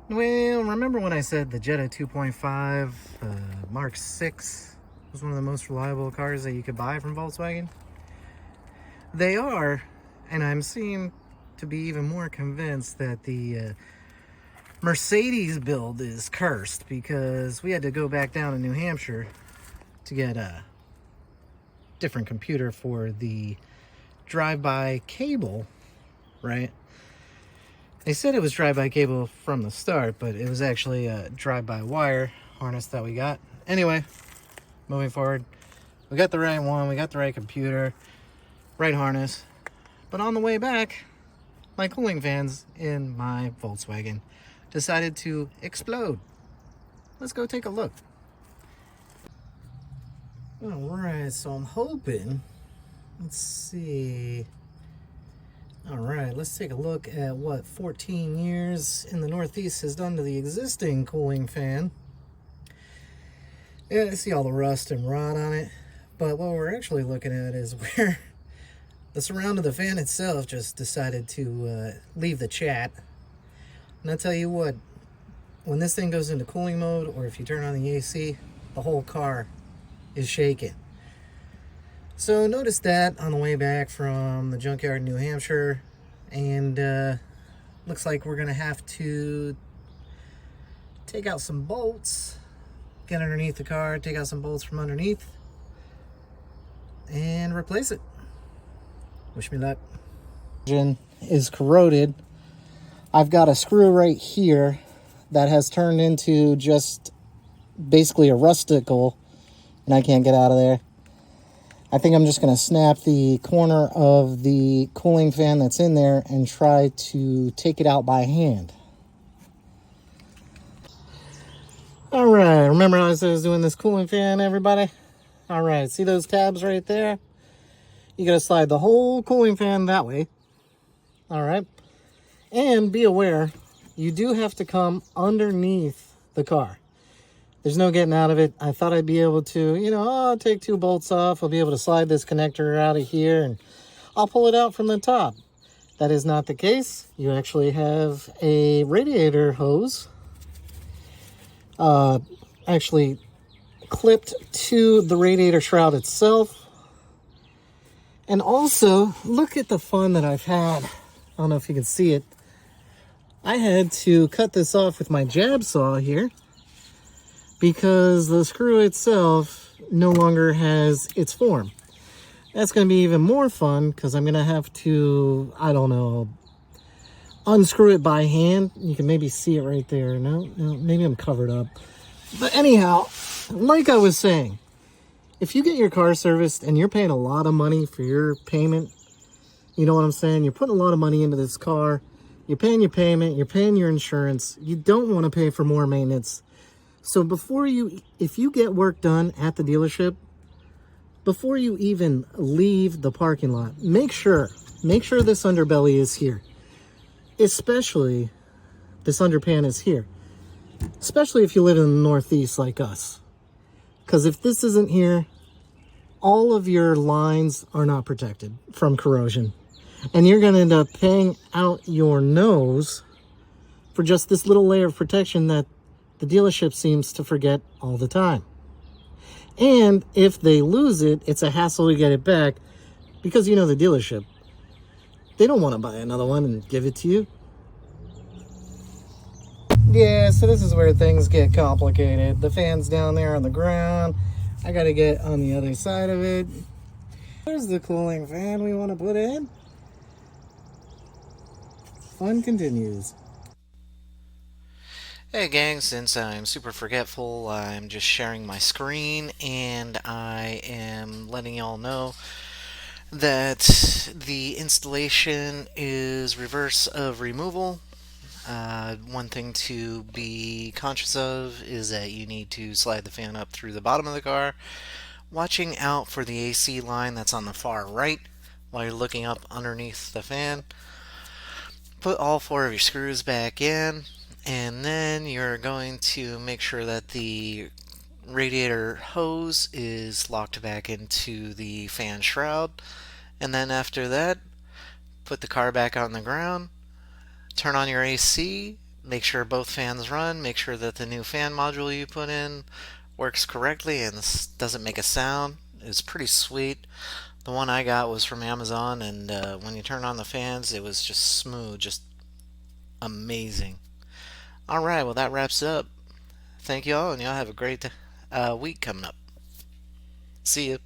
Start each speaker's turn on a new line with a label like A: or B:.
A: Well, remember when I said the Jetta 2.5 Mark 6 was one of the most reliable cars that you could buy from Volkswagen? They are, and I'm seem to be even more convinced that the Mercedes build is cursed, because we had to go back down to New Hampshire to get a different computer for the drive-by cable, right? They said it was drive-by cable from the start, but it was actually a drive-by wire harness that we got. Anyway, moving forward, we got the right one, we got the right computer, right harness. But on the way back, my cooling fans in my Volkswagen decided to explode. Let's go take a look. Alright, so I'm hoping, let's see. Alright, let's take a look at what 14 years in the Northeast has done to the existing cooling fan. Yeah, I see all the rust and rot on it, but what we're actually looking at is where the surround of the fan itself just decided to leave the chat. And I tell you what, when this thing goes into cooling mode, or if you turn on the AC, the whole car is shaking. So notice that on the way back from the junkyard in New Hampshire, and looks like we're gonna have to take out some bolts, get underneath the car, take out some bolts from underneath, and replace it. Wish me luck. Engine is corroded. I've got a screw right here that has turned into just basically a rusticle, and I can't get out of there. I think I'm just going to snap the corner of the cooling fan that's in there and try to take it out by hand. Alright, remember how I said I was doing this cooling fan, everybody? Alright, see those tabs right there? You got to slide the whole cooling fan that way. Alright? And be aware, you do have to come underneath the car. There's no getting out of it. I thought I'd be able to, I'll take 2 bolts off. I'll be able to slide this connector out of here, and I'll pull it out from the top. That is not the case. You actually have a radiator hose actually clipped to the radiator shroud itself. And also, look at the fun that I've had. I don't know if you can see it. I had to cut this off with my jab saw here, because the screw itself no longer has its form. That's going to be even more fun, because I'm going to have to, unscrew it by hand. You can maybe see it right there. No, maybe I'm covered up. But anyhow, like I was saying, if you get your car serviced and you're paying a lot of money for your payment, you know what I'm saying? You're putting a lot of money into this car. You're paying your payment. You're paying your insurance. You don't want to pay for more maintenance. So if you get work done at the dealership, before you even leave the parking lot, make sure this underbelly is here. Especially this underpan is here. Especially if you live in the Northeast like us. Because if this isn't here, all of your lines are not protected from corrosion. And you're going to end up paying out your nose for just this little layer of protection that the dealership seems to forget all the time. And if they lose it, it's a hassle to get it back, because the dealership, they don't want to buy another one and give it to you. Yeah, so this is where things get complicated. The fan's down there on the ground. I got to get on the other side of it. There's the cooling fan we want to put in. Fun continues. Hey gang, since I'm super forgetful, I'm just sharing my screen, and I am letting y'all know that the installation is reverse of removal. One thing to be conscious of is that you need to slide the fan up through the bottom of the car, watching out for the AC line that's on the far right while you're looking up underneath the fan. Put all 4 of your screws back in, and then you're going to make sure that the radiator hose is locked back into the fan shroud. And then after that, put the car back on the ground, turn on your AC, make sure both fans run, make sure that the new fan module you put in works correctly and doesn't make a sound. It's pretty sweet. The one I got was from Amazon, and when you turn on the fans, it was just smooth, just amazing. All right, well, that wraps it up. Thank you all, and y'all have a great week coming up. See you.